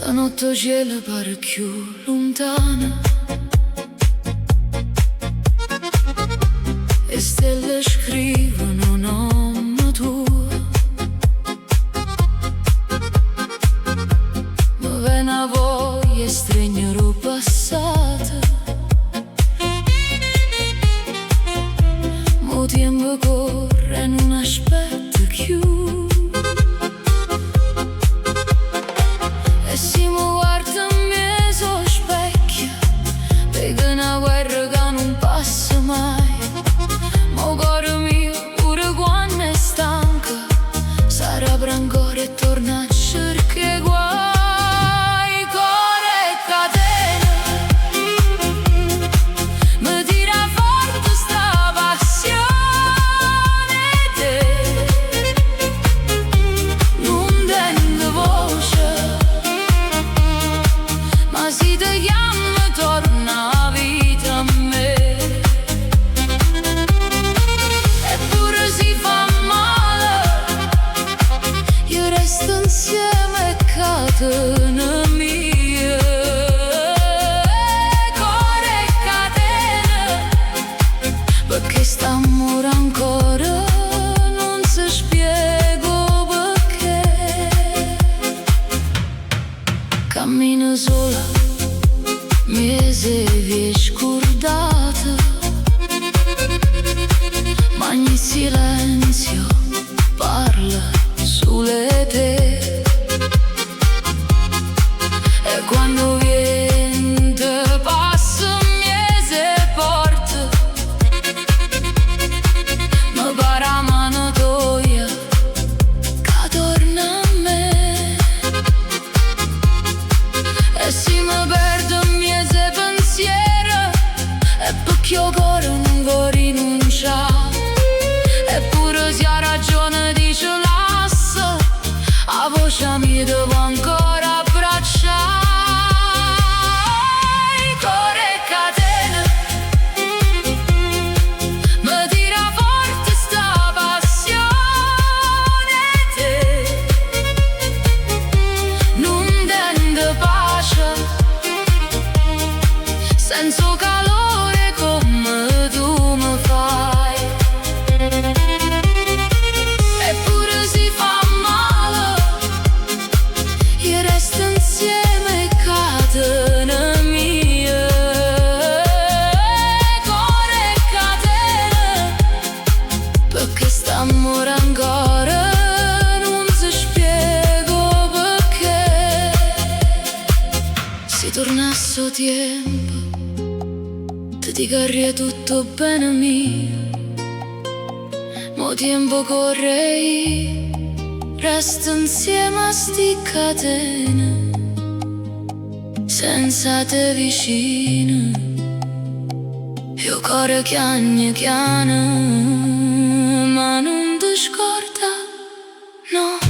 Stanotte cielo pare più lontana e stelle scrivono nome tuo. Ma ve una voglia straniero passata, mo tempo corre non aspetta più. E si mi guarda e so specchia, perché una guerra che non passa mai. Mo cuore mio pure quando è stanca sarà per ancora e torna a cercare guai. Cuore e catena mi tira forte sta passione, te non tengo voce, ma si ti chiama torna a vita a me. Eppure si fa male, io resto insieme catena mia. Cuore e catena, perché st'amore ancora non si spiego perché. Cammino sola, mese vi è scordata, ma ogni silenzio parla sulle te. E quando vento passa mese porta, mi pare a mano toia che torna a me. E si mi perdo mese pensiero, e perché il cuore non vuole rinunciare. Eppure se ha ragione dice l'assa, a voce mia devo ancora abbracciare. Cuore e catena mi tira forte sta passione, te non tende pace senza calore come tu mi fai. Eppure si fa male, io resto insieme catena mia. Cuore e catena, perché st'amore ancora non si spiego perché. Si torna a suo tempo, ti dico tutto bene mio. Mo tempo corre, io resto insieme a sti catene, senza te vicino, io cuore chiagna chiana, ma non ti scorda, no.